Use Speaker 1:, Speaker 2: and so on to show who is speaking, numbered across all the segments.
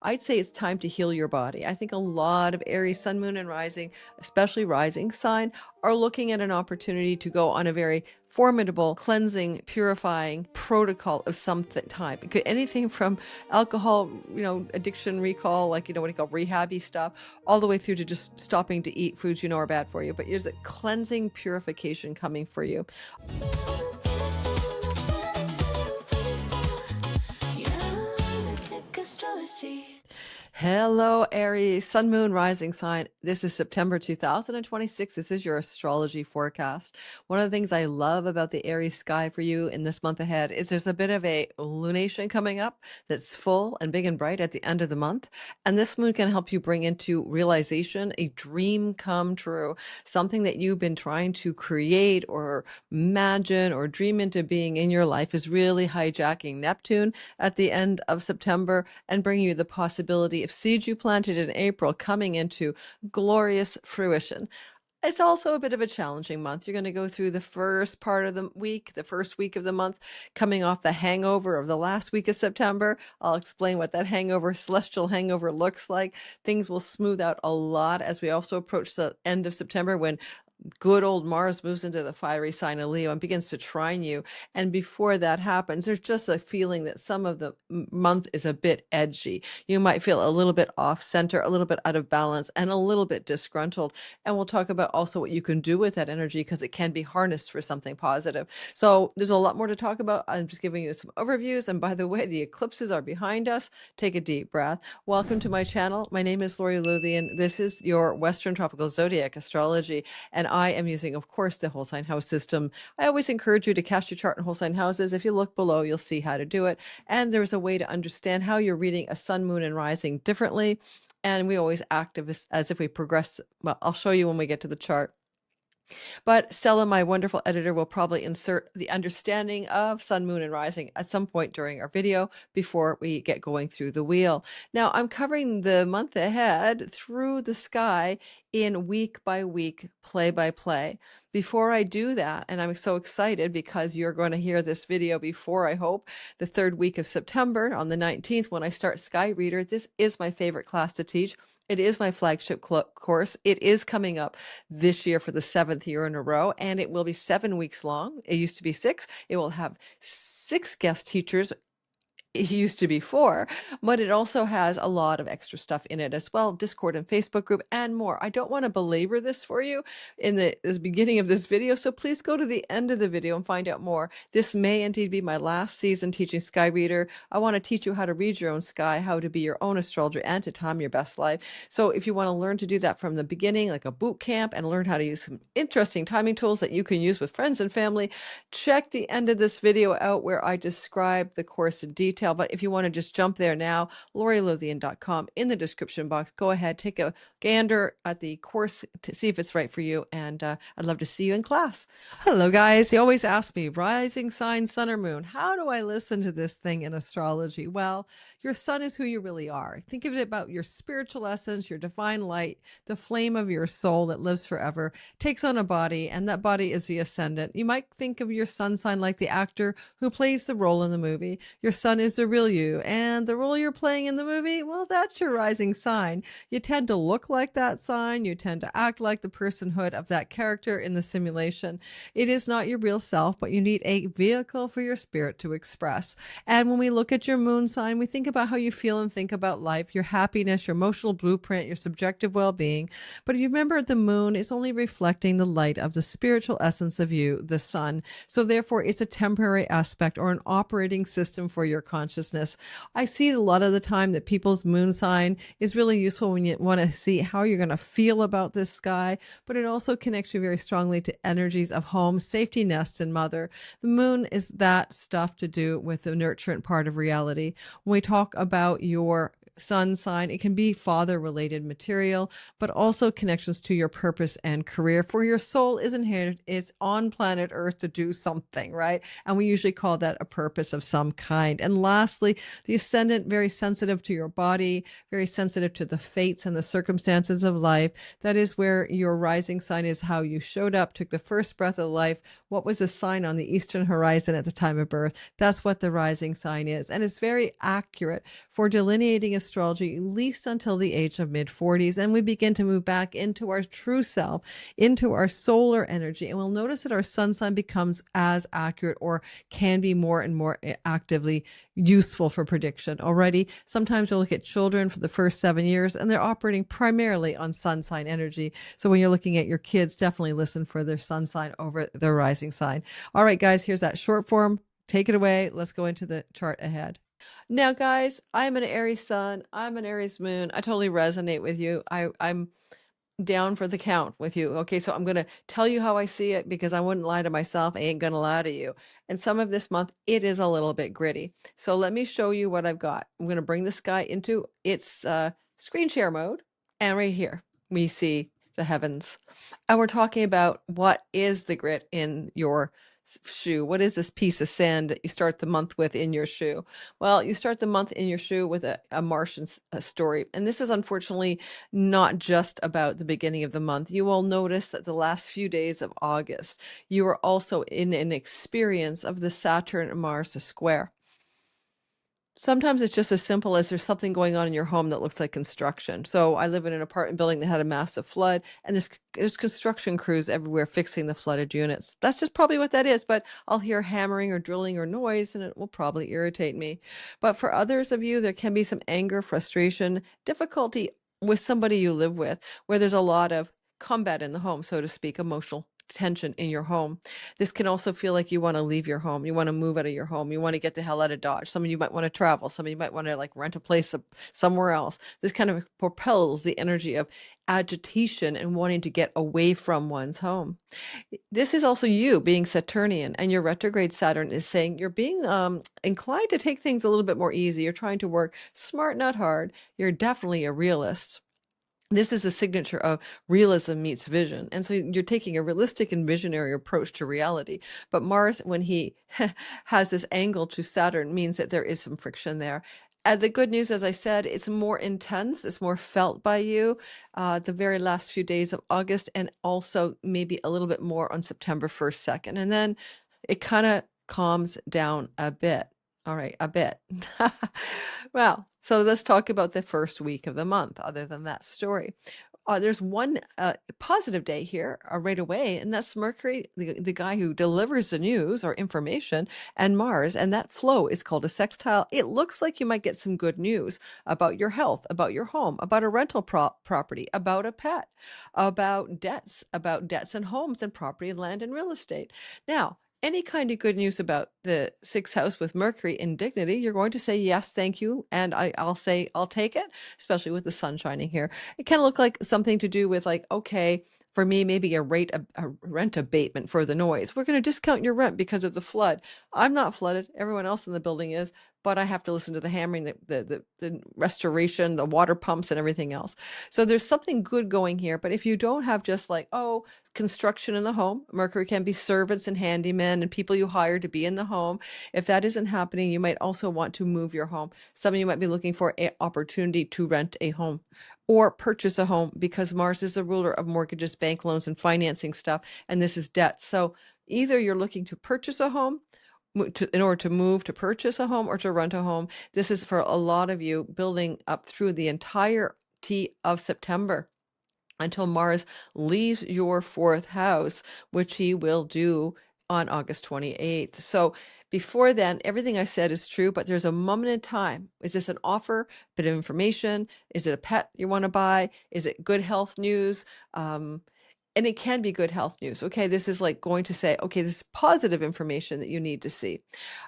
Speaker 1: I'd say it's time to heal your body. I think a lot of Aries Sun, Moon, and Rising, especially Rising sign, are looking at an opportunity to go on a very formidable, cleansing, purifying protocol of some type. It could anything from alcohol, addiction recall, like, what you call rehabby stuff, all the way through to just stopping to eat foods you know are bad for you. But there's a cleansing purification coming for you. Hello, Aries, Sun, Moon, Rising sign. This is September 2026. This is your astrology forecast. One of the things I love about the Aries sky for you in this month ahead is there's a bit of a lunation coming up that's full and big and bright at the end of the month. And this moon can help you bring into realization a dream come true, something that you've been trying to create or imagine or dream into being in your life is really hijacking Neptune at the end of September and bringing you the possibility of seeds you planted in April coming into glorious fruition. It's also a bit of a challenging month. You're going to go through the first part of the week, the first week of the month, coming off the hangover of the last week of September. I'll explain what that hangover, celestial hangover, looks like. Things will smooth out a lot as we also approach the end of September, when good old Mars moves into the fiery sign of Leo and begins to trine you. And before that happens, there's just a feeling that some of the month is a bit edgy. You might feel a little bit off center, a little bit out of balance, and a little bit disgruntled. And we'll talk about also what you can do with that energy, because it can be harnessed for something positive. So there's a lot more to talk about. I'm just giving you some overviews. And by the way, the eclipses are behind us. Take a deep breath. Welcome to my channel. My name is Lori Lothian. This is your Western Tropical Zodiac Astrology. And I am using, of course, the whole sign house system. I always encourage you to cast your chart in whole sign houses. If you look below, you'll see how to do it. And there's a way to understand how you're reading a sun, moon, and rising differently. And we always act as if we progress. Well, I'll show you when we get to the chart. But Stella, my wonderful editor, will probably insert the understanding of sun, moon, and rising at some point during our video before we get going through the wheel. Now, I'm covering the month ahead through the sky in week by week, play by play. Before I do that, and I'm so excited because you're going to hear this video before, I hope, the third week of September on the 19th when I start Sky Reader. This is my favorite class to teach. It is my flagship course. It is coming up this year for the 7th year in a row, and it will be 7 weeks long. It used to be 6. It will have 6 guest teachers. It used to be 4, but it also has a lot of extra stuff in it as well, Discord and Facebook group and more. I don't want to belabor this for you in the beginning of this video, so please go to the end of the video and find out more. This may indeed be my last season teaching Sky Reader. I want to teach you how to read your own sky, how to be your own astrologer, and to time your best life. So if you want to learn to do that from the beginning, like a boot camp, and learn how to use some interesting timing tools that you can use with friends and family, check the end of this video out where I describe the course in detail. But if you want to just jump there now, LoriLothian.com in the description box. Go ahead, take a gander at the course to see if it's right for you. And I'd love to see you in class. Hello, guys. You always ask me, rising sign, sun or moon, how do I listen to this thing in astrology? Well, your sun is who you really are. Think of it about your spiritual essence, your divine light, the flame of your soul that lives forever, takes on a body, and that body is the ascendant. You might think of your sun sign like the actor who plays the role in the movie. Your sun is the real you, and the role you're playing in the movie, well, that's your rising sign. You tend to look like that sign. You tend to act like the personhood of that character in the simulation. It is not your real self, but you need a vehicle for your spirit to express. And when we look at your moon sign, we think about how you feel and think about life, your happiness, your emotional blueprint, your subjective well-being. But you remember, the moon is only reflecting the light of the spiritual essence of you, the sun. So therefore, it's a temporary aspect or an operating system for your consciousness. I see a lot of the time that people's moon sign is really useful when you want to see how you're going to feel about this sky, but it also connects you very strongly to energies of home, safety, nest, and mother. The moon is that stuff to do with the nurturant part of reality. When we talk about your sun sign, it can be father related material, but also connections to your purpose and career. For your soul is inherited, is on planet Earth to do something, right? And we usually call that a purpose of some kind. And lastly, the ascendant, very sensitive to your body, very sensitive to the fates and the circumstances of life. That is where your rising sign is, how you showed up, took the first breath of life. What was the sign on the eastern horizon at the time of birth? That's what the rising sign is. And it's very accurate for delineating a astrology at least until the age of mid-40s, and we begin to move back into our true self, into our solar energy, and we'll notice that our sun sign becomes as accurate or can be more and more actively useful for prediction. Already, sometimes you'll look at children for the first 7 years and they're operating primarily on sun sign energy. So when you're looking at your kids, definitely listen for their sun sign over their rising sign. All right, guys, here's that short form. Take it away. Let's go into the chart ahead. Now, guys, I'm an Aries Sun. I'm an Aries Moon. I totally resonate with you. I'm down for the count with you. Okay, so I'm going to tell you how I see it because I wouldn't lie to myself. I ain't going to lie to you. And some of this month, it is a little bit gritty. So let me show you what I've got. I'm going to bring the sky into its screen share mode. And right here, we see the heavens. And we're talking about what is the grit in your shoe. What is this piece of sand that you start the month with in your shoe? Well, you start the month in your shoe with a Martian story. And this is unfortunately not just about the beginning of the month. You will notice that the last few days of August, you are also in an experience of the Saturn and Mars square. Sometimes it's just as simple as there's something going on in your home that looks like construction. So I live in an apartment building that had a massive flood, and there's construction crews everywhere fixing the flooded units. That's just probably what that is, but I'll hear hammering or drilling or noise, and it will probably irritate me. But for others of you, there can be some anger, frustration, difficulty with somebody you live with, where there's a lot of combat in the home, so to speak, emotional tension in your home. This can also feel like you want to leave your home. You want to move out of your home. You want to get the hell out of Dodge. Some of you might want to travel. Some of you might want to like rent a place somewhere else. This kind of propels the energy of agitation and wanting to get away from one's home. This is also you being Saturnian, and your retrograde Saturn is saying you're being inclined to take things a little bit more easy. You're trying to work smart, not hard. You're definitely a realist. This is a signature of realism meets vision. And so you're taking a realistic and visionary approach to reality. But Mars, when he has this angle to Saturn, means that there is some friction there. And the good news, as I said, it's more intense. It's more felt by you the very last few days of August, and also maybe a little bit more on September 1st, 2nd. And then it kind of calms down a bit. All right, a bit. Well, so let's talk about the first week of the month, other than that story. There's one positive day here right away, and that's Mercury, the guy who delivers the news or information, and Mars, and that flow is called a sextile. It looks like you might get some good news about your health, about your home, about a rental property, about a pet, about debts and homes and property, land and real estate. Now, any kind of good news about the sixth house with Mercury in dignity, you're going to say, yes, thank you. And I'll say, I'll take it, especially with the sun shining here. It can look like something to do with like, okay, for me, maybe a rent abatement for the noise. We're going to discount your rent because of the flood. I'm not flooded. Everyone else in the building is, but I have to listen to the hammering, the restoration, the water pumps and everything else. So there's something good going here. But if you don't have just like, oh, construction in the home, Mercury can be servants and handymen and people you hire to be in the home. If that isn't happening, you might also want to move your home. Some of you might be looking for an opportunity to rent a home or purchase a home, because Mars is the ruler of mortgages, bank loans, and financing stuff. And this is debt. So either you're looking to purchase a home in order to move, to purchase a home, or to rent a home. This is for a lot of you building up through the entirety of September until Mars leaves your fourth house, which he will do on August 28th. So before then, everything I said is true, but there's a moment in time. Is this an offer, bit of information? Is it a pet you want to buy? Is it good health news? And it can be good health news. Okay, this is like going to say, okay, this is positive information that you need to see.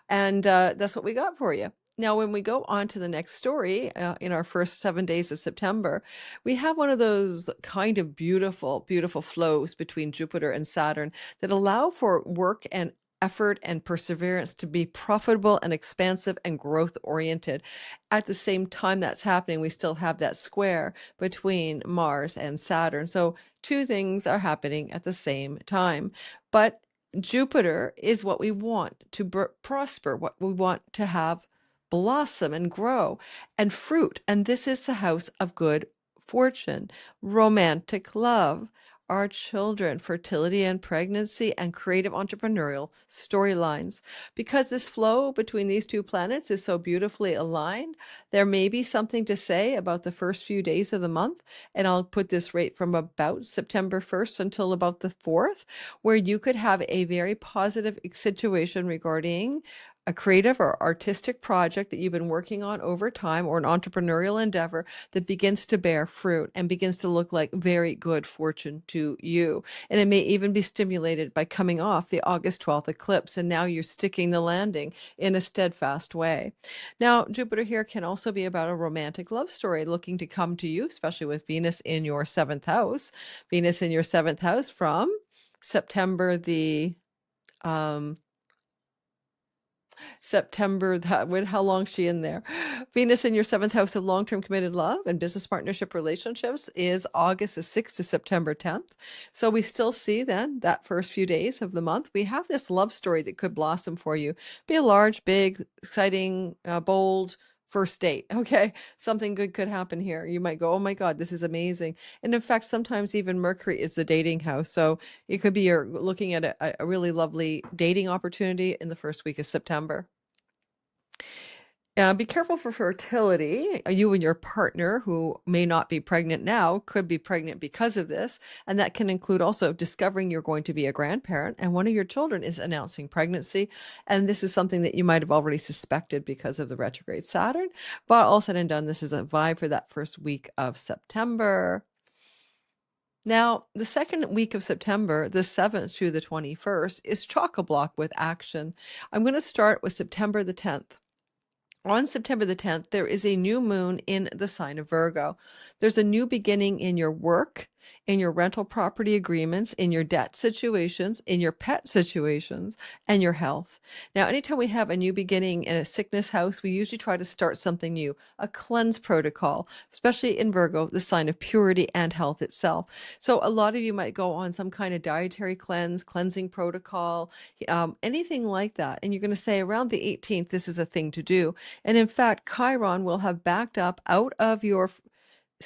Speaker 1: And that's what we got for you. Now, when we go on to the next story, in our first 7 days of September, we have one of those kind of beautiful, beautiful flows between Jupiter and Saturn that allow for work and effort and perseverance to be profitable and expansive and growth oriented. At the same time that's happening, we still have that square between Mars and Saturn. So two things are happening at the same time. But Jupiter is what we want to prosper, what we want to have blossom and grow and fruit. And this is the house of good fortune, romantic love, our children, fertility and pregnancy, and creative entrepreneurial storylines. Because this flow between these two planets is so beautifully aligned, there may be something to say about the first few days of the month. And I'll put this right from about September 1st until about the 4th, where you could have a very positive situation regarding a creative or artistic project that you've been working on over time, or an entrepreneurial endeavor that begins to bear fruit and begins to look like very good fortune to you. And it may even be stimulated by coming off the August 12th eclipse, and now you're sticking the landing in a steadfast way. Now, Jupiter here can also be about a romantic love story looking to come to you, especially with Venus in your 7th house. Venus in your 7th house from September September, how long is she in there? Venus in your 7th house of long-term committed love and business partnership relationships is August the 6th to September 10th. So we still see then that first few days of the month, we have this love story that could blossom for you. Be a large, big, exciting, bold first date. Okay. Something good could happen here. You might go, oh my God, this is amazing. And in fact, sometimes even Mercury is the dating house. So it could be you're looking at a really lovely dating opportunity in the first week of September. Be careful for fertility. You and your partner, who may not be pregnant now, could be pregnant because of this. And that can include also discovering you're going to be a grandparent and one of your children is announcing pregnancy. And this is something that you might have already suspected because of the retrograde Saturn. But all said and done, this is a vibe for that first week of September. Now, the second week of September, the 7th through the 21st, is chock-a-block with action. I'm going to start with September the 10th. On September the 10th, there is a new moon in the sign of Virgo. There's a new beginning in your work, in your rental property agreements, in your debt situations, in your pet situations, and your health. Now, anytime we have a new beginning in a sickness house, we usually try to start something new, a cleanse protocol, especially in Virgo, the sign of purity and health itself. So a lot of you might go on some kind of dietary cleansing protocol, anything like that. And you're going to say around the 18th, this is a thing to do. And in fact, Chiron will have backed up out of your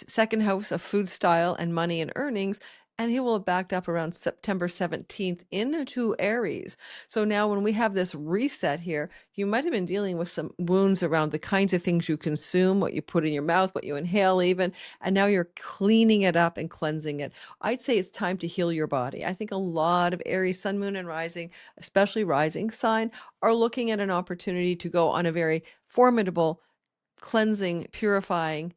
Speaker 1: second house of food style and money and earnings, and he will have backed up around September 17th into Aries. So now when we have this reset here, you might have been dealing with some wounds around the kinds of things you consume, what you put in your mouth, what you inhale even, and now you're cleaning it up and cleansing it. I'd say it's time to heal your body. I think a lot of Aries Sun, Moon, and Rising, especially rising sign, are looking at an opportunity to go on a very formidable cleansing, purifying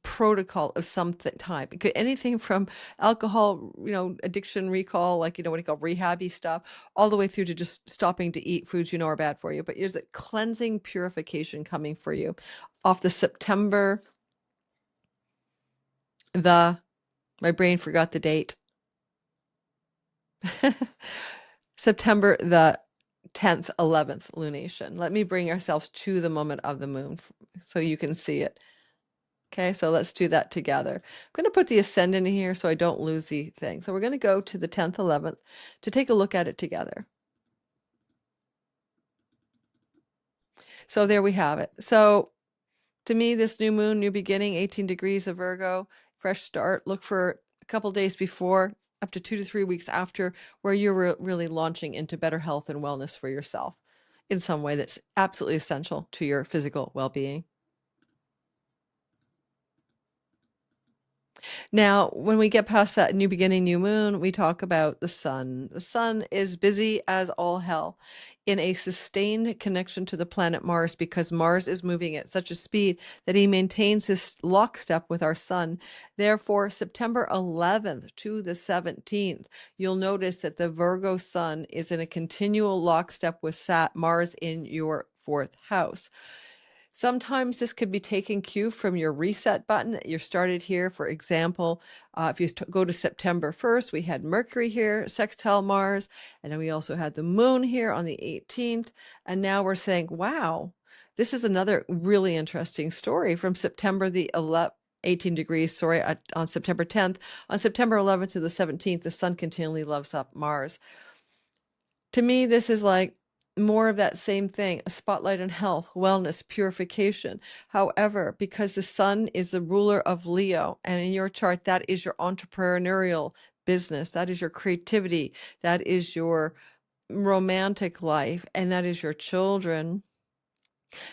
Speaker 1: protocol of some type. It could anything from alcohol, addiction recall, like, what you call rehabby stuff, all the way through to just stopping to eat foods you know are bad for you. But there's a cleansing purification coming for you off the September, my brain forgot the date. September the 10th, 11th lunation. Let me bring ourselves to the moment of the moon so you can see it. Okay, so let's do that together. I'm going to put the ascendant in here so I don't lose the thing. So we're going to go to the 10th, 11th to take a look at it together. So there we have it. So to me, this new moon, new beginning, 18 degrees of Virgo, fresh start. Look for a couple days before, up to 2 to 3 weeks after, where you're really launching into better health and wellness for yourself in some way that's absolutely essential to your physical well-being. Now, when we get past that new beginning, new moon, we talk about the sun. The sun is busy as all hell in a sustained connection to the planet Mars, because Mars is moving at such a speed that he maintains his lockstep with our sun. Therefore, September 11th to the 17th, you'll notice that the Virgo sun is in a continual lockstep with Mars in your 4th house. Sometimes this could be taking cue from your reset button that you're started here. For example, if you go to September 1st, we had Mercury here, sextile Mars, and then we also had the moon here on the 18th. And now we're saying, wow, this is another really interesting story from September the 18 degrees, sorry, on September 10th. On September 11th to the 17th, the sun continually loves up Mars. To me, this is like more of that same thing, a spotlight on health, wellness, purification. However, because the sun is the ruler of Leo, and in your chart, that is your entrepreneurial business, that is your creativity, that is your romantic life, and that is your children.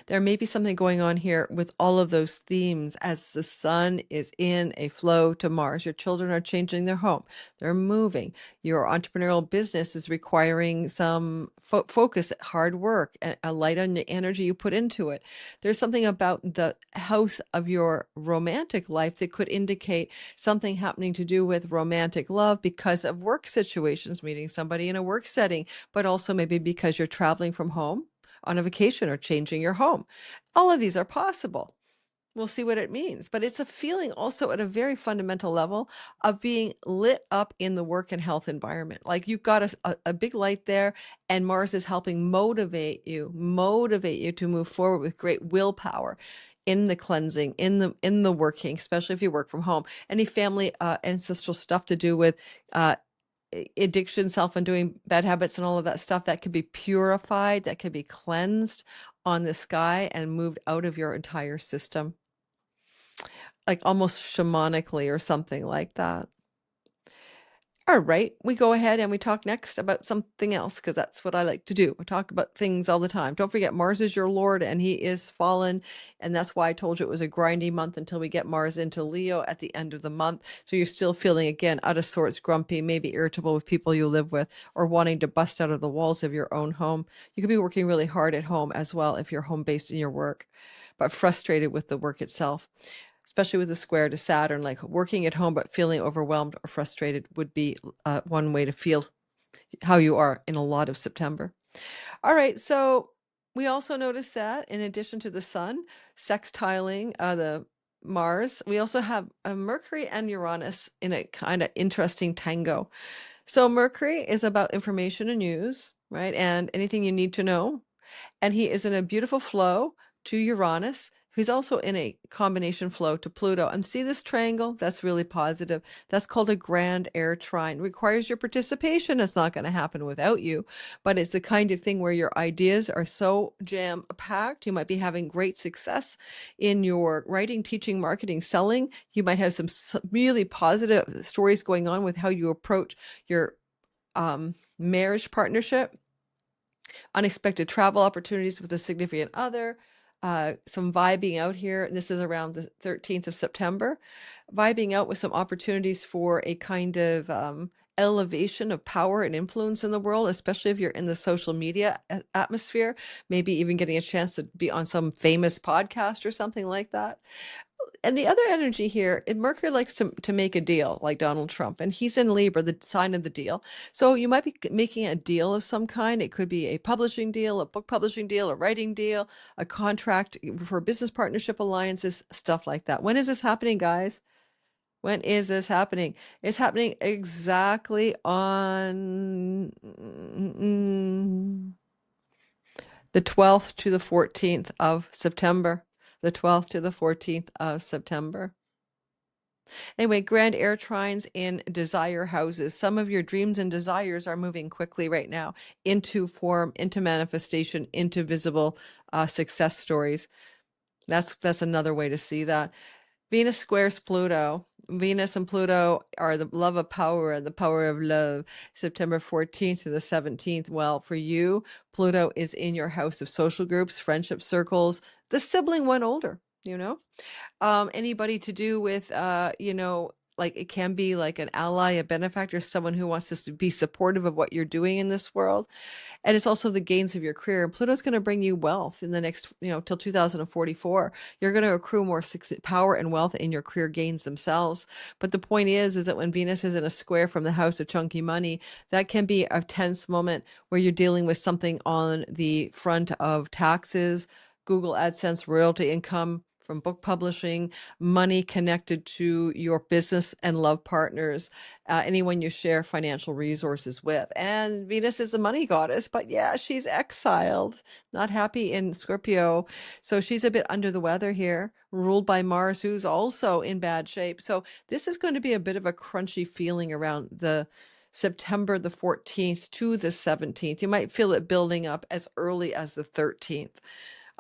Speaker 1: There may be something going on here with all of those themes as the sun is in a flow to Mars. Your children are changing their home, they're moving. Your entrepreneurial business is requiring some focus, hard work, and a light on the energy you put into it. There's something about the house of your romantic life that could indicate something happening to do with romantic love because of work situations, meeting somebody in a work setting, but also maybe because you're traveling from home on a vacation or changing your home. All of these are possible. We'll see what it means. But it's a feeling also at a very fundamental level of being lit up in the work and health environment. Like you've got a big light there, and Mars is helping motivate you to move forward with great willpower in the cleansing, in the working, especially if you work from home. Any family ancestral stuff to do with addiction, self-undoing bad habits, and all of that stuff that could be purified, that could be cleansed on the sky and moved out of your entire system, like almost shamanically or something like that. All right, we go ahead and we talk next about something else because that's what I like to do. I talk about things all the time. Don't forget, Mars is your Lord and he is fallen. And that's why I told you it was a grindy month until we get Mars into Leo at the end of the month. So you're still feeling, again, out of sorts, grumpy, maybe irritable with people you live with, or wanting to bust out of the walls of your own home. You could be working really hard at home as well if you're home based in your work, but frustrated with the work itself. Especially with the square to Saturn, like working at home but feeling overwhelmed or frustrated would be one way to feel how you are in a lot of September. All right, so we also notice that in addition to the sun sextiling the Mars, we also have Mercury and Uranus in a kind of interesting tango. So Mercury is about information and news, right? And anything you need to know. And he is in a beautiful flow to Uranus, who's also in a combination flow to Pluto. And see this triangle? That's really positive. That's called a grand air trine. It requires your participation. It's not going to happen without you, but it's the kind of thing where your ideas are so jam-packed. You might be having great success in your writing, teaching, marketing, selling. You might have some really positive stories going on with how you approach your marriage partnership, unexpected travel opportunities with a significant other, some vibing out here. This is around the 13th of September, vibing out with some opportunities for a kind of elevation of power and influence in the world, especially if you're in the social media atmosphere, maybe even getting a chance to be on some famous podcast or something like that. And the other energy here, Mercury likes to make a deal like Donald Trump, and he's in Libra, the sign of the deal. So you might be making a deal of some kind. It could be a publishing deal, a book publishing deal, a writing deal, a contract for business partnership alliances, stuff like that. When is this happening, guys? When is this happening? It's happening exactly on the 12th to the 14th of September. The 12th to the 14th of September. Anyway, grand air trines in desire houses. Some of your dreams and desires are moving quickly right now into form, into manifestation, into visible success stories. That's another way to see that. Venus squares Pluto. Venus and Pluto are the love of power and the power of love. September 14th to the 17th. Well, for you, Pluto is in your house of social groups, friendship circles, the sibling one older, anybody to do with, like it can be like an ally, a benefactor, someone who wants to be supportive of what you're doing in this world. And it's also the gains of your career. And Pluto's going to bring you wealth in the next, till 2044. You're going to accrue more power and wealth in your career gains themselves. But the point is that when Venus is in a square from the house of chunky money, that can be a tense moment where you're dealing with something on the front of taxes, Google AdSense, royalty income from book publishing, money connected to your business and love partners, anyone you share financial resources with. And Venus is the money goddess, but yeah, she's exiled, not happy in Scorpio. So she's a bit under the weather here, ruled by Mars, who's also in bad shape. So this is going to be a bit of a crunchy feeling around the September the 14th to the 17th. You might feel it building up as early as the 13th.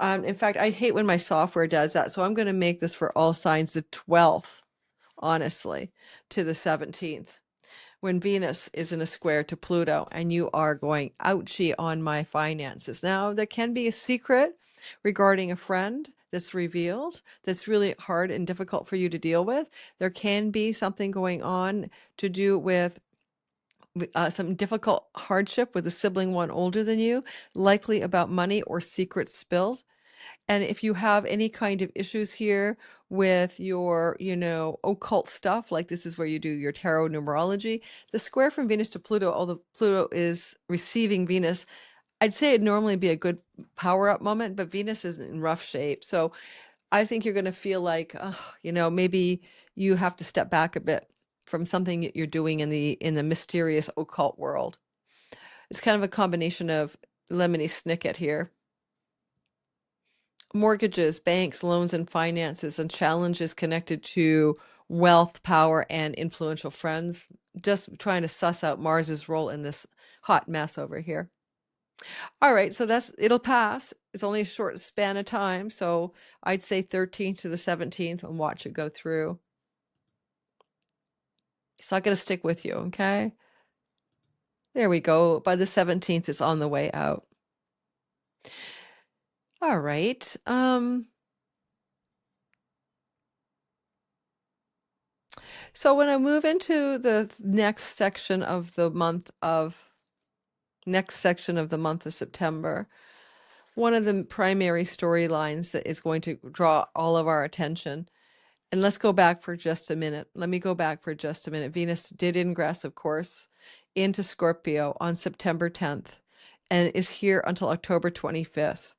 Speaker 1: In fact, I hate when my software does that. So I'm going to make this for all signs the 12th, honestly, to the 17th. when Venus is in a square to Pluto and you are going, ouchie on my finances. Now, there can be a secret regarding a friend that's revealed that's really hard and difficult for you to deal with. There can be something going on to do with some difficult hardship with a sibling one older than you, likely about money or secrets spilled. And if you have any kind of issues here with your, occult stuff, like this is where you do your tarot numerology, the square from Venus to Pluto, although Pluto is receiving Venus, I'd say it'd normally be a good power up moment, but Venus is in rough shape. So I think you're going to feel like, maybe you have to step back a bit from something that you're doing in the mysterious occult world. It's kind of a combination of Lemony Snicket here. Mortgages, banks, loans, and finances, and challenges connected to wealth, power, and influential friends. Just trying to suss out Mars's role in this hot mess over here. All right, so it'll pass. It's only a short span of time, so I'd say 13th to the 17th and watch it go through. It's not going to stick with you, okay? There we go. By the 17th, it's on the way out. All right. So when I move into the next section of the month of September, one of the primary storylines that is going to draw all of our attention. And let's go back for just a minute. Let me go back for just a minute. Venus did ingress, of course, into Scorpio on September 10th and is here until October 25th.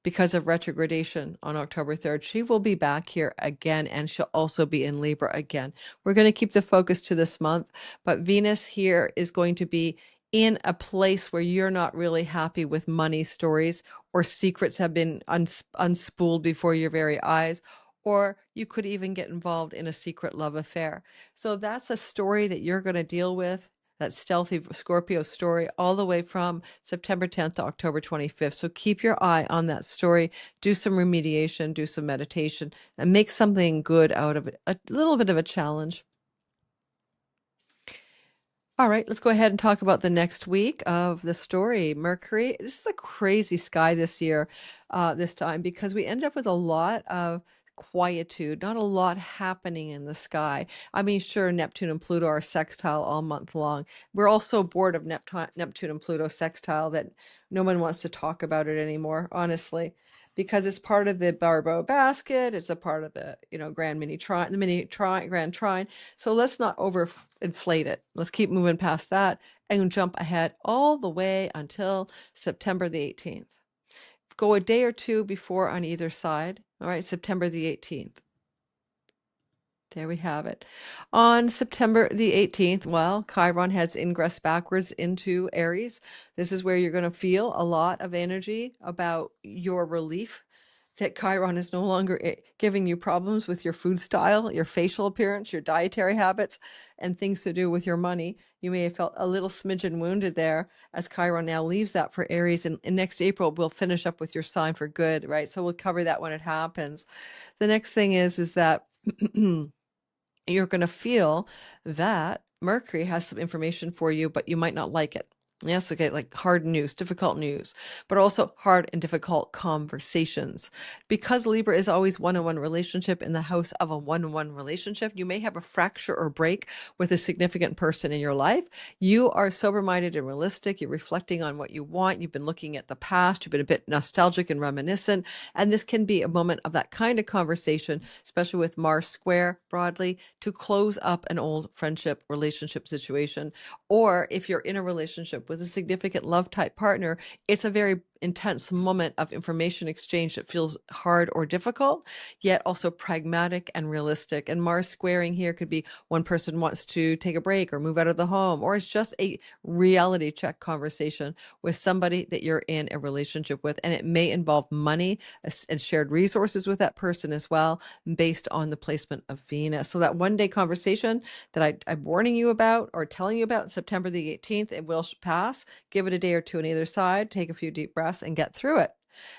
Speaker 1: Because of retrogradation on October 3rd, she will be back here again, and she'll also be in Libra again. We're going to keep the focus to this month, but Venus here is going to be in a place where you're not really happy with money stories, or secrets have been unspooled before your very eyes, or you could even get involved in a secret love affair. So that's a story that you're going to deal with, that stealthy Scorpio story, all the way from September 10th to October 25th. So keep your eye on that story, do some remediation, do some meditation, and make something good out of it, a little bit of a challenge. All right, let's go ahead and talk about the next week of the story. Mercury, this is a crazy sky this year, this time, because we end up with a lot of quietude, not a lot happening in the sky. I mean, sure, Neptune and Pluto are sextile all month long. We're all so bored of Neptune and Pluto sextile that no one wants to talk about it anymore, honestly, because it's part of the Barbo basket. It's a part of the, grand mini trine, grand trine. So let's not overinflate it. Let's keep moving past that and jump ahead all the way until September the 18th. Go a day or two before on either side. All right, September the 18th. There we have it. On September the 18th, well, Chiron has ingressed backwards into Aries. This is where you're going to feel a lot of energy about your relief that Chiron is no longer giving you problems with your food style, your facial appearance, your dietary habits, and things to do with your money. You may have felt a little smidgen wounded there as Chiron now leaves that for Aries. And next April, we'll finish up with your sign for good, right? So we'll cover that when it happens. The next thing is that you're going to feel that Mercury has some information for you, but you might not like it. Yes, okay, like hard news, difficult news, but also hard and difficult conversations. Because Libra is always one-on-one relationship in the house of a one-on-one relationship, you may have a fracture or break with a significant person in your life. You are sober-minded and realistic. You're reflecting on what you want. You've been looking at the past. You've been a bit nostalgic and reminiscent. And this can be a moment of that kind of conversation, especially with Mars square broadly, to close up an old friendship, relationship situation. Or if you're in a relationship with a significant love type partner, it's a very intense moment of information exchange that feels hard or difficult, yet also pragmatic and realistic. And Mars squaring here could be one person wants to take a break or move out of the home, or it's just a reality check conversation with somebody that you're in a relationship with. And it may involve money and shared resources with that person as well, based on the placement of Venus. So that one day conversation that I'm warning you about or telling you about September the 18th, it will pass. Give it a day or two on either side, take a few deep breaths and get through it.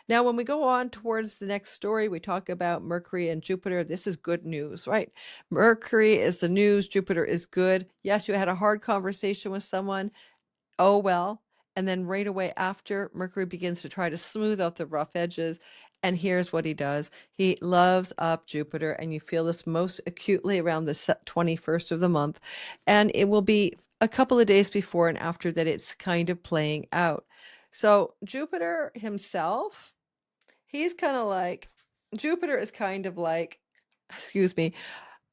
Speaker 1: Now, when we go on towards the next story, we talk about Mercury and Jupiter. This is good news, right? Mercury is the news, Jupiter is good. Yes, you had a hard conversation with someone. Oh, well. And then right away after, Mercury begins to try to smooth out the rough edges. And here's what he does. He loves up Jupiter, and you feel this most acutely around the 21st of the month. And it will be a couple of days before and after that it's kind of playing out. So Jupiter himself, he's kind of like, Jupiter is kind of like, excuse me,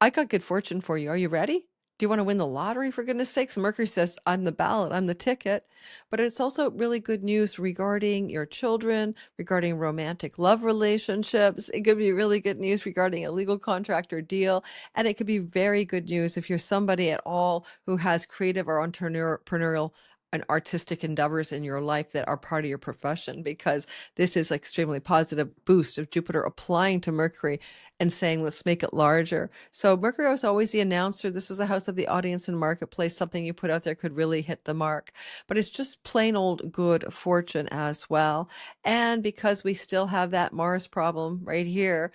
Speaker 1: I got good fortune for you. Are you ready? Do you want to win the lottery, for goodness sakes? Mercury says, I'm the ballot, I'm the ticket. But it's also really good news regarding your children, regarding romantic love relationships. It could be really good news regarding a legal contract or deal. And it could be very good news if you're somebody at all who has creative or entrepreneurial and artistic endeavors in your life that are part of your profession, because this is extremely positive boost of Jupiter applying to Mercury and saying, let's make it larger. So Mercury was always the announcer. This is a house of the audience and marketplace. Something you put out there could really hit the mark. But it's just plain old good fortune as well. And because we still have that Mars problem right here,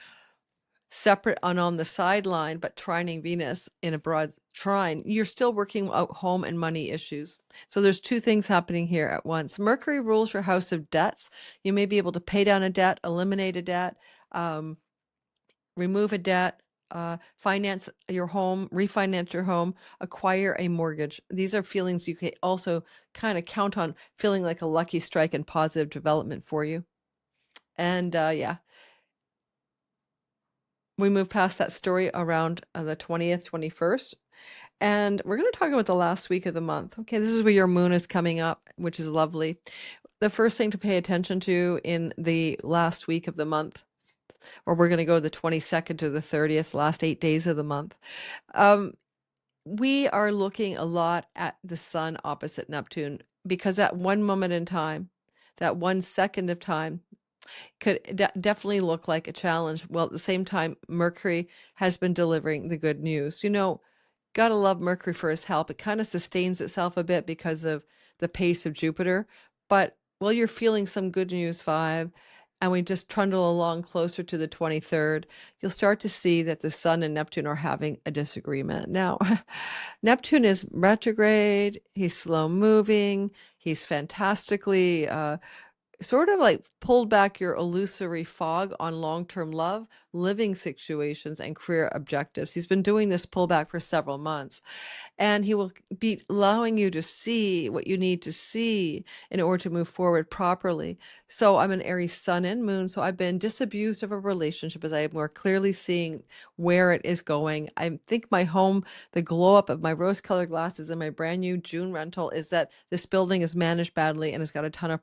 Speaker 1: separate and on the sideline, but trining Venus in a broad trine, you're still working out home and money issues. So there's two things happening here at once. Mercury rules your house of debts. You may be able to pay down a debt, eliminate a debt, remove a debt, finance your home, refinance your home, acquire a mortgage. These are feelings you can also kind of count on feeling like a lucky strike and positive development for you. And yeah, we move past that story around the 20th, 21st. And we're going to talk about the last week of the month. Okay, this is where your moon is coming up, which is lovely. The first thing to pay attention to in the last week of the month, or we're going to go the 22nd to the 30th, last 8 days of the month. We are looking a lot at the sun opposite Neptune, because at one moment in time, that 1 second of time, could definitely look like a challenge. Well, at the same time, Mercury has been delivering the good news. You know, gotta love Mercury for his help. It kind of sustains itself a bit because of the pace of Jupiter. But while you're feeling some good news vibe, and we just trundle along closer to the 23rd, you'll start to see that the Sun and Neptune are having a disagreement. Now, Neptune is retrograde, he's slow moving, he's fantastically sort of like pulled back your illusory fog on long-term love, living situations, and career objectives. He's been doing this pullback for several months, and he will be allowing you to see what you need to see in order to move forward properly. So I'm an Aries Sun and Moon, so I've been disabused of a relationship as I am more clearly seeing where it is going. I think my home, the glow up of my rose-colored glasses and my brand new June rental is that this building is managed badly and it's got a ton of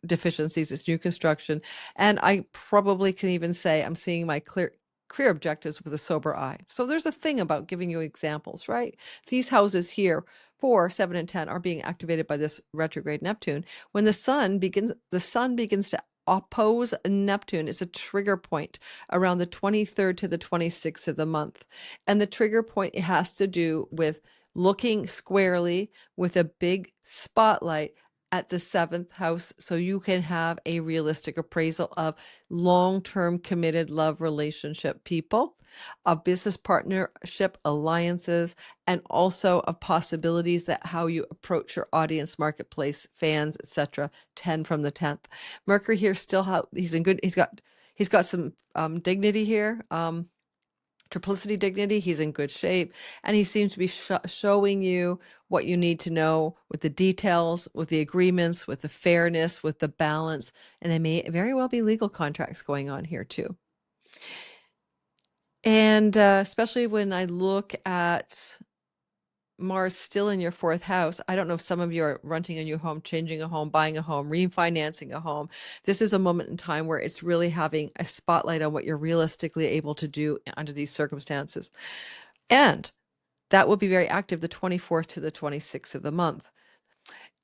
Speaker 1: deficiencies. It's new construction. And I probably can even say I'm seeing my career objectives with a sober eye. So there's a thing about giving you examples, right? These houses here, 4, 7, and 10 are being activated by this retrograde Neptune. When the sun begins to oppose Neptune, it's a trigger point around the 23rd to the 26th of the month. And the trigger point has to do with looking squarely with a big spotlight at the 7th house, so you can have a realistic appraisal of long-term committed love relationship people, of business partnership alliances, and also of possibilities that how you approach your audience, marketplace, fans, etc. 10 from the 10th. Mercury here still he's in good. He's got some dignity here. Triplicity dignity, he's in good shape, and he seems to be showing you what you need to know with the details, with the agreements, with the fairness, with the balance, and there may very well be legal contracts going on here too. And especially when I look at Mars still in your 4th house, I don't know if some of you are renting a new home, changing a home, buying a home, refinancing a home. This is a moment in time where it's really having a spotlight on what you're realistically able to do under these circumstances. And that will be very active the 24th to the 26th of the month.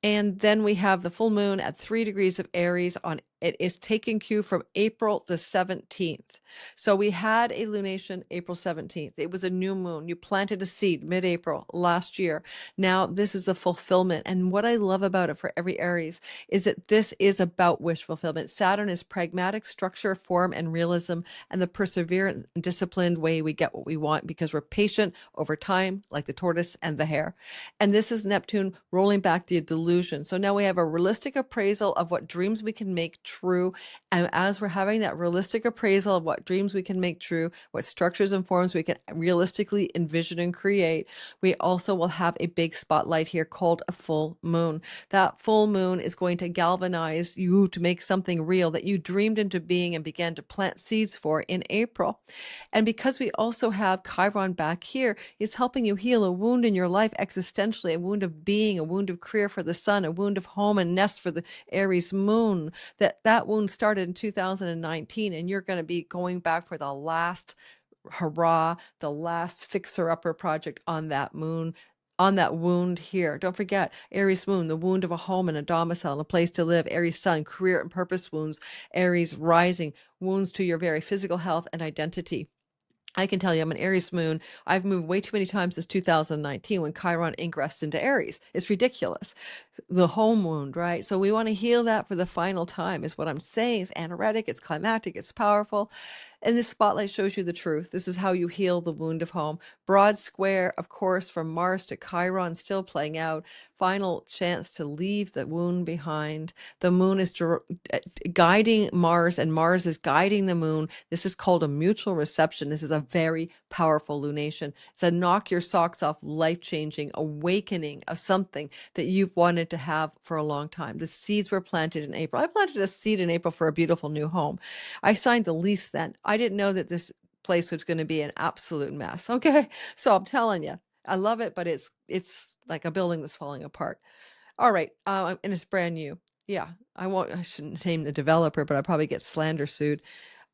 Speaker 1: And then we have the full moon at 3 degrees of Aries on It is taking cue from April the 17th. So we had a lunation April 17th. It was a new moon. You planted a seed mid-April last year. Now this is a fulfillment. And what I love about it for every Aries is that this is about wish fulfillment. Saturn is pragmatic structure, form, and realism, and the perseverant, disciplined way we get what we want because we're patient over time, like the tortoise and the hare. And this is Neptune rolling back the delusion. So now we have a realistic appraisal of what dreams we can make true. And as we're having that realistic appraisal of what dreams we can make true, what structures and forms we can realistically envision and create, we also will have a big spotlight here called a full moon. That full moon is going to galvanize you to make something real that you dreamed into being and began to plant seeds for in April. And because we also have Chiron back here, it's helping you heal a wound in your life existentially, a wound of being, a wound of career for the sun, a wound of home and nest for the Aries moon. That wound started in 2019, and you're going to be going back for the last hurrah, the last fixer-upper project on that moon, on that wound here. Don't forget, Aries moon, the wound of a home and a domicile and a place to live. Aries sun, career and purpose wounds. Aries rising, wounds to your very physical health and identity. I can tell you I'm an Aries moon. I've moved way too many times since 2019 when Chiron ingressed into Aries. It's ridiculous. The home wound, right? So we want to heal that for the final time is what I'm saying. It's anoretic, it's climactic, it's powerful. And this spotlight shows you the truth. This is how you heal the wound of home. Broad square, of course, from Mars to Chiron still playing out. Final chance to leave the wound behind. The moon is guiding Mars and Mars is guiding the moon. This is called a mutual reception. This is a very powerful lunation. It's a knock your socks off, life-changing awakening of something that you've wanted to have for a long time. The seeds were planted in April. I planted a seed in April for a beautiful new home. I signed the lease then. I didn't know that this place was going to be an absolute mess. Okay. So I'm telling you, I love it, but it's like a building that's falling apart. All right. And it's brand new. Yeah. I shouldn't name the developer, but I probably get slander sued.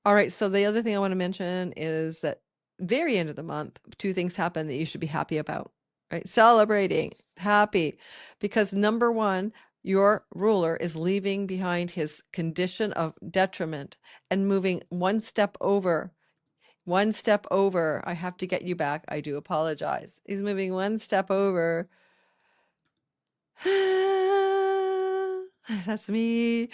Speaker 1: All right. So the other thing I want to mention is that very end of the month, two things happen that you should be happy about, right? Celebrating, happy, because number one, your ruler is leaving behind his condition of detriment and moving one step over. One step over. I have to get you back. I do apologize. He's moving one step over. That's me.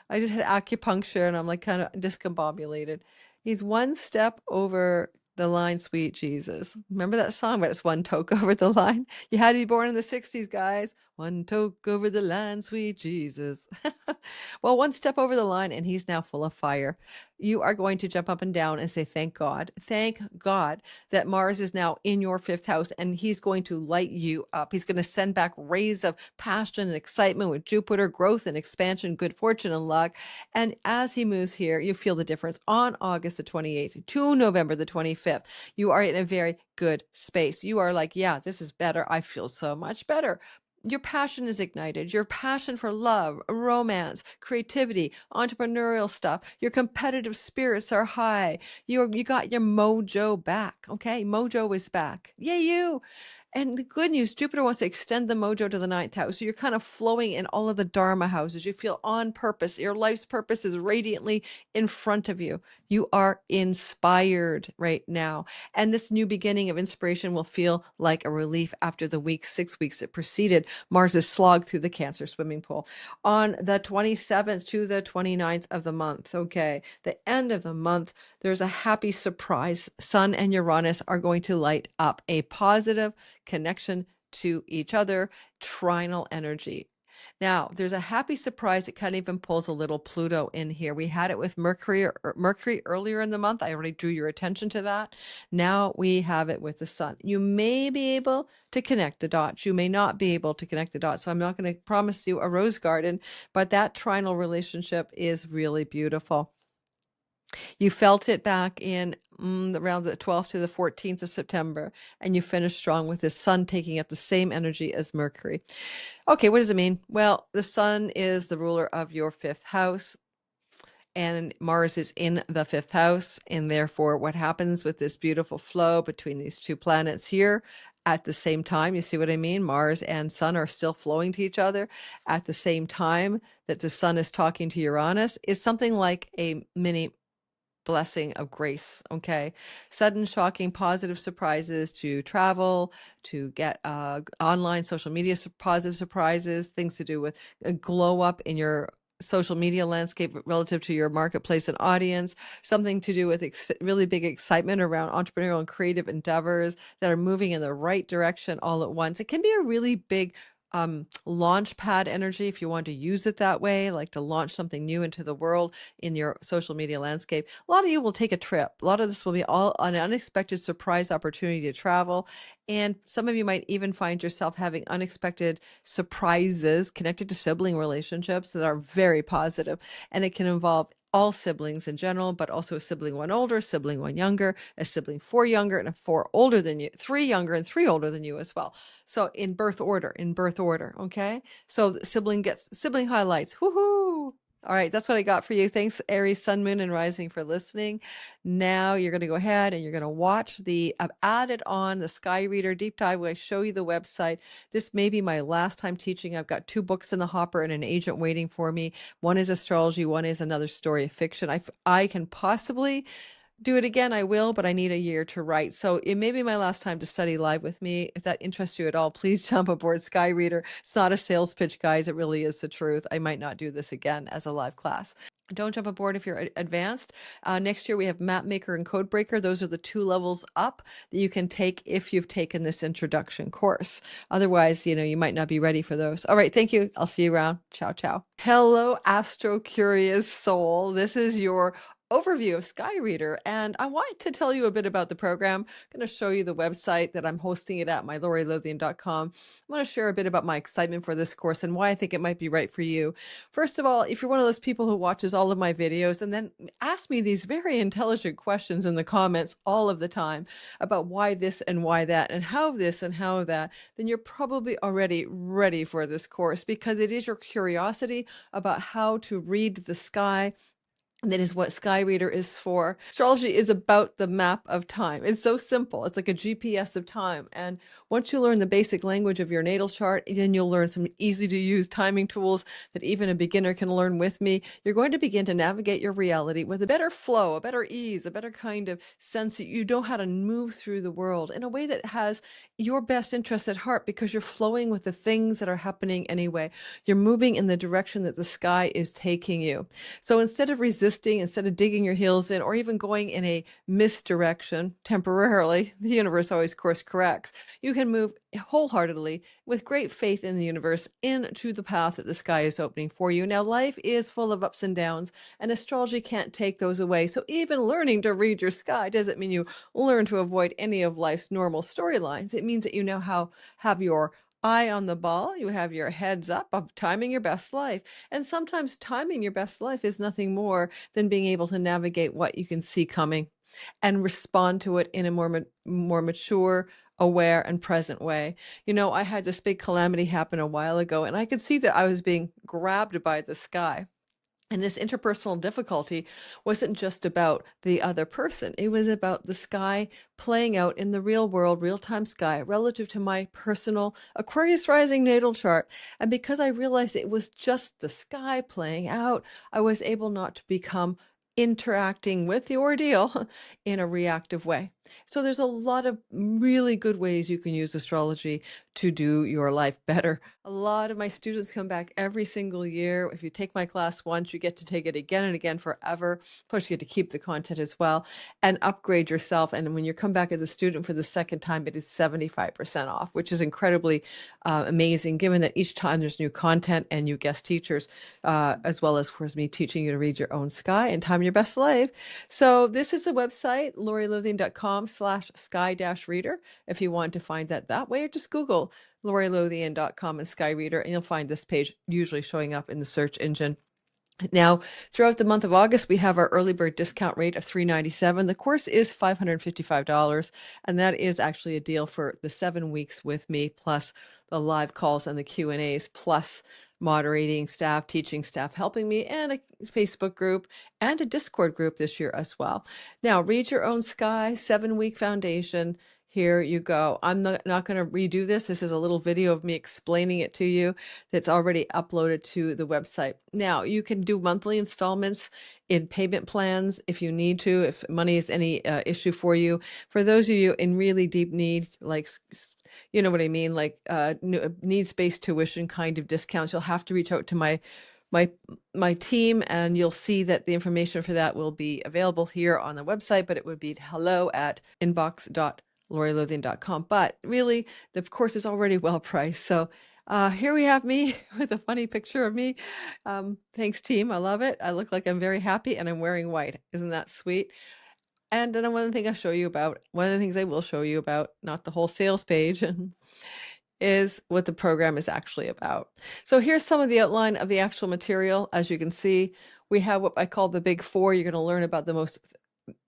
Speaker 1: I just had acupuncture and I'm like kind of discombobulated. He's one step over the line, sweet Jesus. Remember that song, but it's one toke over the line. You had to be born in the 60s, guys. One toke over the line, sweet Jesus. Well, one step over the line and he's now full of fire. You are going to jump up and down and say, thank God. Thank God that Mars is now in your fifth house and he's going to light you up. He's going to send back rays of passion and excitement with Jupiter, growth and expansion, good fortune and luck. And as he moves here, you feel the difference on August the 28th to November the 25th. You are in a very good space. You are like, yeah, this is better. I feel so much better. Your passion is ignited. Your passion for love, romance, creativity, entrepreneurial stuff. Your competitive spirits are high. You got your mojo back. Okay, mojo is back. Yay, you! And the good news, Jupiter wants to extend the mojo to the ninth house. So you're kind of flowing in all of the Dharma houses. You feel on purpose. Your life's purpose is radiantly in front of you. You are inspired right now. And this new beginning of inspiration will feel like a relief after the 6 weeks it preceded Mars's slog through the Cancer swimming pool. On the 27th to the 29th of the month, okay, the end of the month, there's a happy surprise. Sun and Uranus are going to light up a positive connection to each other, trinal energy. Now, there's a happy surprise. It kind of even pulls a little Pluto in here. We had it with Mercury earlier in the month. I already drew your attention to that. Now we have it with the sun. You may be able to connect the dots. You may not be able to connect the dots. So I'm not going to promise you a rose garden, but that trinal relationship is really beautiful. You felt it back in around the 12th to the 14th of September, and you finished strong with the sun taking up the same energy as Mercury. Okay, what does it mean? Well, the sun is the ruler of your fifth house, and Mars is in the fifth house, and therefore what happens with this beautiful flow between these two planets here at the same time. You see what I mean? Mars and Sun are still flowing to each other at the same time that the Sun is talking to Uranus is something like a mini blessing of grace. Okay. Sudden, shocking, positive surprises to travel, to get online social media positive surprises, things to do with a glow up in your social media landscape relative to your marketplace and audience, something to do with really big excitement around entrepreneurial and creative endeavors that are moving in the right direction all at once. It can be a really big launch pad energy if you want to use it that way, like to launch something new into the world in your social media landscape. A lot of you will take a trip. A lot of this will be all an unexpected surprise opportunity to travel. And some of you might even find yourself having unexpected surprises connected to sibling relationships that are very positive. And it can involve all siblings in general, but also a sibling one older, sibling one younger, a sibling four younger, and a four older than you, three younger and three older than you as well. So in birth order, okay? So the sibling highlights. Woohoo! All right, that's what I got for you. Thanks, Aries, Sun, Moon, and Rising for listening. Now you're going to go ahead and you're going to watch I've added on the Sky Reader deep dive where I show you the website. This may be my last time teaching. I've got 2 books in the hopper and an agent waiting for me. One is astrology, one is another story of fiction. I can possibly do it again, I will, but I need a year to write. So it may be my last time to study live with me. If that interests you at all, please jump aboard Sky Reader. It's not a sales pitch, guys. It really is the truth. I might not do this again as a live class. Don't jump aboard if you're advanced. Next year, we have Map Maker and Code Breaker. Those are the 2 levels up that you can take if you've taken this introduction course. Otherwise, you might not be ready for those. All right, thank you. I'll see you around. Ciao, ciao. Hello, Astro Curious Soul. This is your overview of Sky Reader, and I want to tell you a bit about the program. I'm going to show you the website that I'm hosting it at, mylaurilothian.com. I want to share a bit about my excitement for this course and why I think it might be right for you. First of all, if you're one of those people who watches all of my videos and then ask me these very intelligent questions in the comments all of the time about why this and why that and how this and how that, then you're probably already ready for this course because it is your curiosity about how to read the sky. That is what Sky Reader is for. Astrology is about the map of time. It's so simple. It's like a GPS of time. And once you learn the basic language of your natal chart, then you'll learn some easy to use timing tools that even a beginner can learn with me. You're going to begin to navigate your reality with a better flow, a better ease, a better kind of sense that you know how to move through the world in a way that has your best interest at heart because you're flowing with the things that are happening anyway. You're moving in the direction that the sky is taking you. So instead of resisting, instead of digging your heels in or even going in a misdirection temporarily, the universe always course corrects. You can move wholeheartedly with great faith in the universe into the path that the sky is opening for you. Now, life is full of ups and downs, and astrology can't take those away. So even learning to read your sky doesn't mean you learn to avoid any of life's normal storylines. It means that you now have your eye on the ball, you have your heads up of timing your best life. And sometimes timing your best life is nothing more than being able to navigate what you can see coming and respond to it in a more mature, aware, and present way. I had this big calamity happen a while ago, and I could see that I was being grabbed by the sky. And this interpersonal difficulty wasn't just about the other person. It was about the sky playing out in the real world, real-time sky, relative to my personal Aquarius rising natal chart. And because I realized it was just the sky playing out, I was able not to become interacting with the ordeal in a reactive way. So there's a lot of really good ways you can use astrology to do your life better. A lot of my students come back every single year. If you take my class once, you get to take it again and again forever. Plus, you get to keep the content as well and upgrade yourself. And when you come back as a student for the second time, it is 75% off, which is incredibly amazing, given that each time there's new content and new guest teachers, as well as, of course, me teaching you to read your own sky and time your best life. So this is a website, laurilothian.com/sky-reader. If you want to find that way, or just Google laurilothian.com and Sky Reader, and you'll find this page usually showing up in the search engine. Now, throughout the month of August, we have our early bird discount rate of $397. The course is $555, and that is actually a deal for the 7 weeks with me, plus the live calls and the Q&As, plus moderating staff, teaching staff helping me, and a Facebook group and a Discord group this year as well. Now, read your own sky, 7-week foundation. Here you go. I'm not going to redo this. This is a little video of me explaining it to you that's already uploaded to the website. Now, you can do monthly installments in payment plans if you need to, if money is any issue for you. For those of you in really deep need, like, you know what I mean, like needs-based tuition kind of discounts, you'll have to reach out to my team, and you'll see that the information for that will be available here on the website, but it would be hello@inbox.lorilothien.com. But really, the course is already well priced. So here we have me with a funny picture of me. Thanks, team. I love it. I look like I'm very happy, and I'm wearing white. Isn't that sweet? And then one of the things I will show you about, not the whole sales page, is what the program is actually about. So here's some of the outline of the actual material. As you can see, we have what I call the big four. You're going to learn about the most.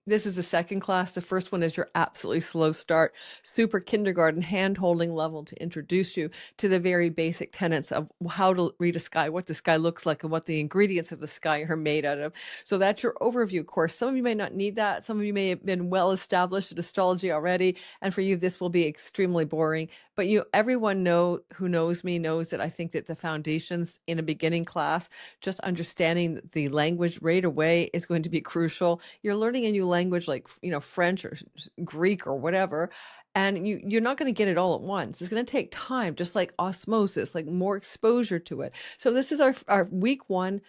Speaker 1: This is the second class. The first one is your absolutely slow start, super kindergarten hand-holding level to introduce you to the very basic tenets of how to read a sky, what the sky looks like, and what the ingredients of the sky are made out of. So that's your overview course. Some of you may not need that. Some of you may have been well established in astrology already, and for you, this will be extremely boring. But everyone who knows me knows that I think that the foundations in a beginning class, just understanding the language right away, is going to be crucial. You're learning a new language like French or Greek or whatever, and you're not going to get it all at once. It's going to take time, just like osmosis, like more exposure to it. So this is our week one,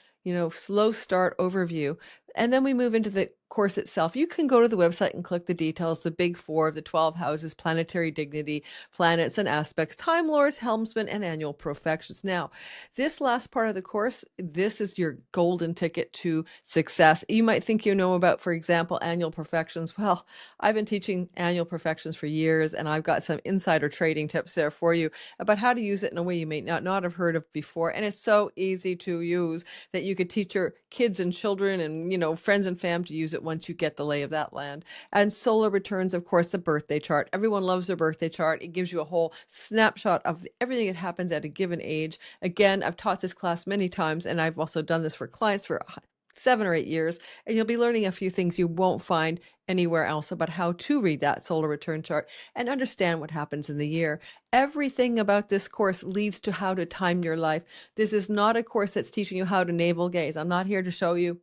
Speaker 1: slow start overview. And then we move into the course itself. You can go to the website and click the details, the big four of the 12 houses, planetary dignity, planets and aspects, time lords, helmsmen, and annual profections. Now, this last part of the course, this is your golden ticket to success. You might think you know about, for example, annual profections. Well, I've been teaching annual profections for years, and I've got some insider trading tips there for you about how to use it in a way you may not have heard of before. And it's so easy to use that you could teach your kids and children and, friends and fam to use it once you get the lay of that land. And solar returns, of course, the birthday chart. Everyone loves their birthday chart. It gives you a whole snapshot of everything that happens at a given age. Again, I've taught this class many times, and I've also done this for clients for 7 or 8 years, and you'll be learning a few things you won't find anywhere else about how to read that solar return chart and understand what happens in the year. Everything about this course leads to how to time your life. This is not a course that's teaching you how to navel gaze. I'm not here to show you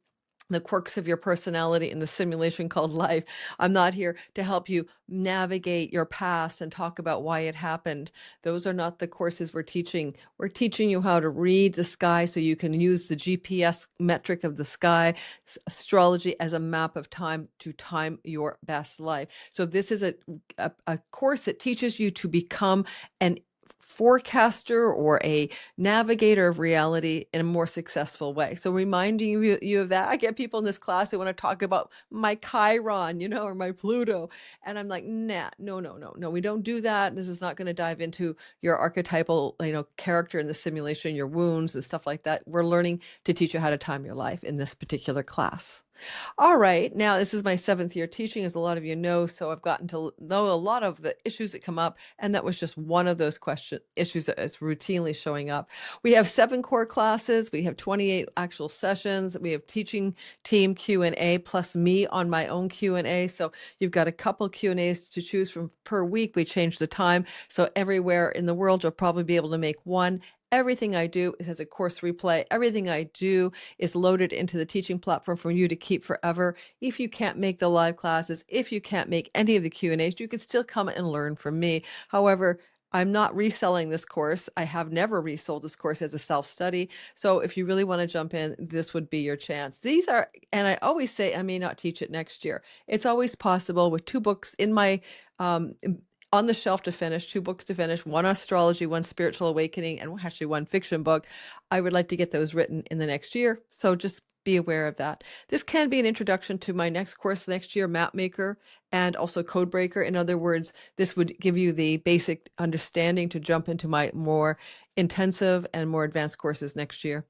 Speaker 1: the quirks of your personality in the simulation called life. I'm not here to help you navigate your past and talk about why it happened. Those are not the courses we're teaching. We're teaching you how to read the sky so you can use the GPS metric of the sky, astrology as a map of time to time your best life. So this is a course that teaches you to become an forecaster or a navigator of reality in a more successful way. So reminding you of that. I get people in this class who want to talk about my Chiron, or my Pluto. And I'm like, nah, no, we don't do that. This is not going to dive into your archetypal, character in the simulation, your wounds and stuff like that. We're learning to teach you how to time your life in this particular class. All right. Now, this is my 7th year teaching, as a lot of you know, so I've gotten to know a lot of the issues that come up, and that was just one of those issues that is routinely showing up. We have 7 core classes. We have 28 actual sessions. We have teaching team Q&A plus me on my own Q&A. So you've got a couple Q&As to choose from per week. We change the time. So everywhere in the world, you'll probably be able to make one. Everything I do has a course replay. Everything I do is loaded into the teaching platform for you to keep forever. If you can't make the live classes, if you can't make any of the Q&As, you can still come and learn from me. However, I'm not reselling this course. I have never resold this course as a self-study. So if you really want to jump in, this would be your chance. These are, and I always say I may not teach it next year. It's always possible with 2 books in my on the shelf to finish, 2 books to finish, 1 astrology, 1 spiritual awakening, and actually 1 fiction book. I would like to get those written in the next year. So just be aware of that. This can be an introduction to my next course next year, Mapmaker, and also Codebreaker. In other words, this would give you the basic understanding to jump into my more intensive and more advanced courses next year.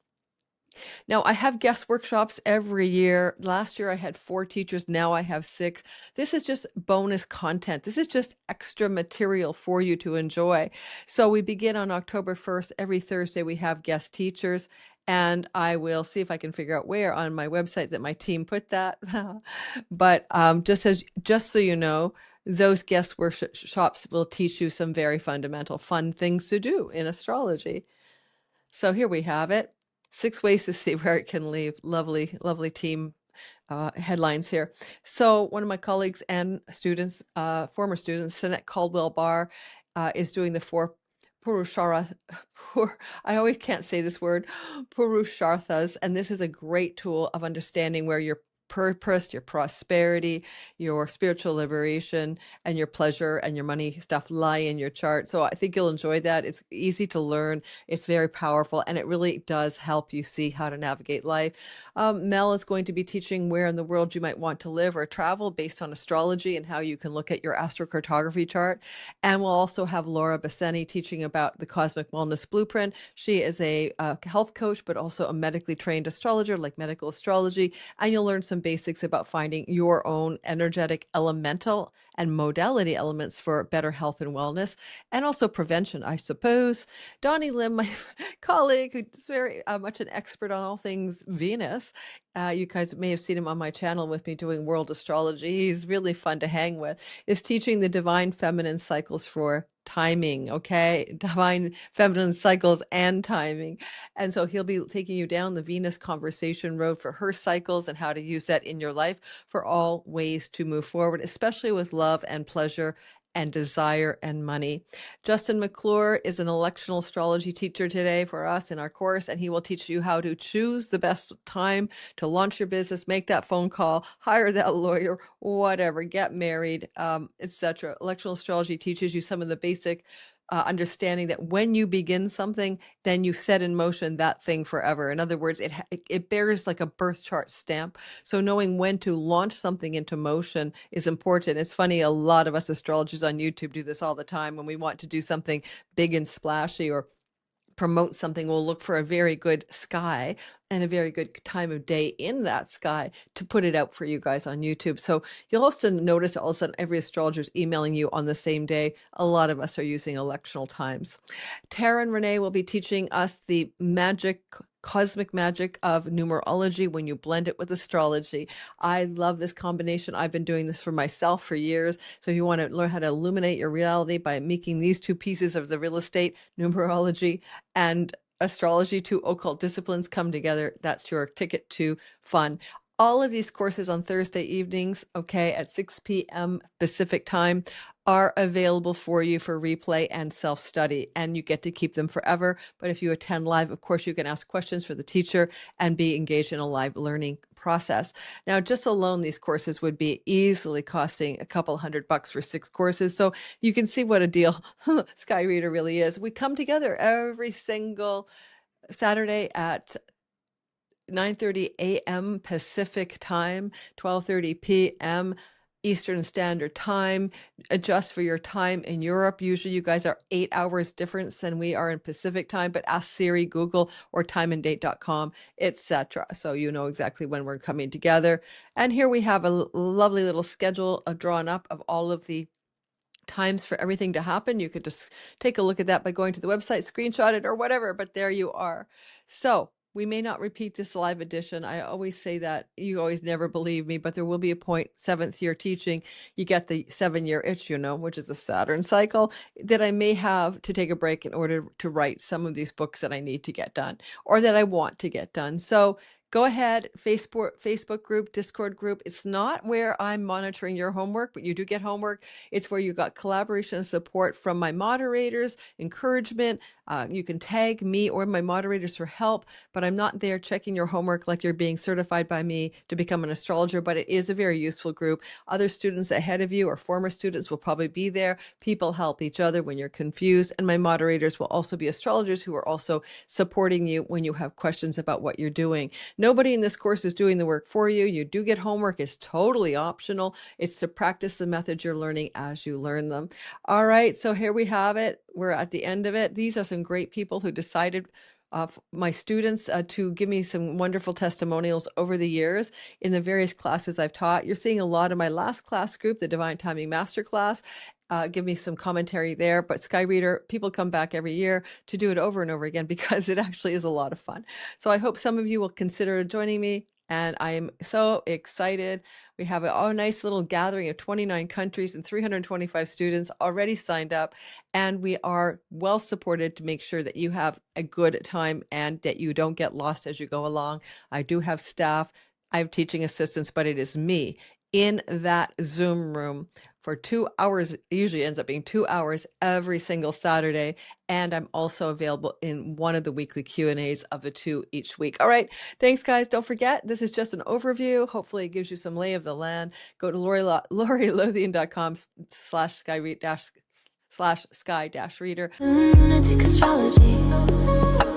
Speaker 1: Now, I have guest workshops every year. Last year, I had 4 teachers. Now I have 6. This is just bonus content. This is just extra material for you to enjoy. So we begin on October 1st. Every Thursday, we have guest teachers. And I will see if I can figure out where on my website that my team put that. But just so you know, those guest workshops will teach you some very fundamental fun things to do in astrology. So here we have it. 6 ways to see where it can lead. Lovely, lovely team headlines here. So one of my colleagues and students, former students, Sinette Caldwell Barr, is doing the 4 Purushara. I always can't say this word, Purusharthas, and this is a great tool of understanding where your purpose, your prosperity, your spiritual liberation, and your pleasure and your money stuff lie in your chart. So I think you'll enjoy that. It's easy to learn. It's very powerful, and it really does help you see how to navigate life. Mel is going to be teaching where in the world you might want to live or travel based on astrology and how you can look at your astrocartography chart. And we'll also have Laura Basseni teaching about the Cosmic Wellness Blueprint. She is a health coach, but also a medically trained astrologer, like medical astrology. And you'll learn some basics about finding your own energetic elemental and modality elements for better health and wellness, and also prevention, I suppose. Donnie Lim, my colleague, who's very much an expert on all things Venus. You guys may have seen him on my channel with me doing world astrology. He's really fun to hang with. Is teaching the divine feminine cycles for timing, okay? Divine feminine cycles and timing. And so he'll be taking you down the Venus conversation road for her cycles and how to use that in your life for all ways to move forward, especially with love and pleasure and desire and money. Justin McClure is an electional astrology teacher today for us in our course, and he will teach you how to choose the best time to launch your business, make that phone call, hire that lawyer, whatever, get married, etc. Electional astrology teaches you some of the basic understanding that when you begin something, then you set in motion that thing forever. In other words, it bears like a birth chart stamp. So knowing when to launch something into motion is important. It's funny, a lot of us astrologers on YouTube do this all the time. When we want to do something big and splashy or promote something, we'll look for a very good sky and a very good time of day in that sky to put it out for you guys on YouTube. So you'll also notice all of a sudden every astrologer is emailing you on the same day. A lot of us are using electional times. Tara and Renee will be teaching us the cosmic magic of numerology when you blend it with astrology. I love this combination. I've been doing this for myself for years. So if you want to learn how to illuminate your reality by making these two pieces of the real estate, numerology and astrology, two occult disciplines come together, that's your ticket to fun. All of these courses on Thursday evenings, okay, at 6 p.m. Pacific time, are available for you for replay and self-study, and you get to keep them forever. But if you attend live, of course, you can ask questions for the teacher and be engaged in a live learning process. Now, just alone, these courses would be easily costing a couple $100 for 6 courses. So you can see what a deal Sky Reader really is. We come together every single Saturday at 9:30 a.m. Pacific time, 12:30 p.m. Eastern Standard Time. Adjust for your time in Europe. Usually you guys are 8 hours difference than we are in Pacific time, but ask Siri, Google, or timeanddate.com, etc. So you know exactly when we're coming together. And here we have a lovely little schedule drawn up of all of the times for everything to happen. You could just take a look at that by going to the website, screenshot it or whatever, but there you are. So we may not repeat this live edition. I always say that. You always never believe me, but there will be a point, 7th year teaching, you get the 7-year itch, which is a Saturn cycle, that I may have to take a break in order to write some of these books that I need to get done or that I want to get done. So go ahead, Facebook group, Discord group. It's not where I'm monitoring your homework, but you do get homework. It's where you got collaboration and support from my moderators, encouragement. You can tag me or my moderators for help, but I'm not there checking your homework like you're being certified by me to become an astrologer, but it is a very useful group. Other students ahead of you or former students will probably be there. People help each other when you're confused, and my moderators will also be astrologers who are also supporting you when you have questions about what you're doing. Nobody in this course is doing the work for you. You do get homework. It's totally optional. It's to practice the methods you're learning as you learn them. All right, so here we have it. We're at the end of it. These are some great people who decided, my students, to give me some wonderful testimonials over the years in the various classes I've taught. You're seeing a lot of my last class group, the Divine Timing Masterclass. Give me some commentary there, but Sky Reader, people come back every year to do it over and over again because it actually is a lot of fun. So I hope some of you will consider joining me and I am so excited. We have a nice little gathering of 29 countries and 325 students already signed up, and we are well supported to make sure that you have a good time and that you don't get lost as you go along. I do have staff, I have teaching assistants, but it is me in that Zoom room for 2 hours. It usually ends up being 2 hours every single Saturday, and I'm also available in one of the weekly Q&As of the 2 each week. All right, thanks guys. Don't forget, this is just an overview. Hopefully it gives you some lay of the land. Go to LoriLothian.com/sky-reader.
Speaker 2: Lunatic astrology.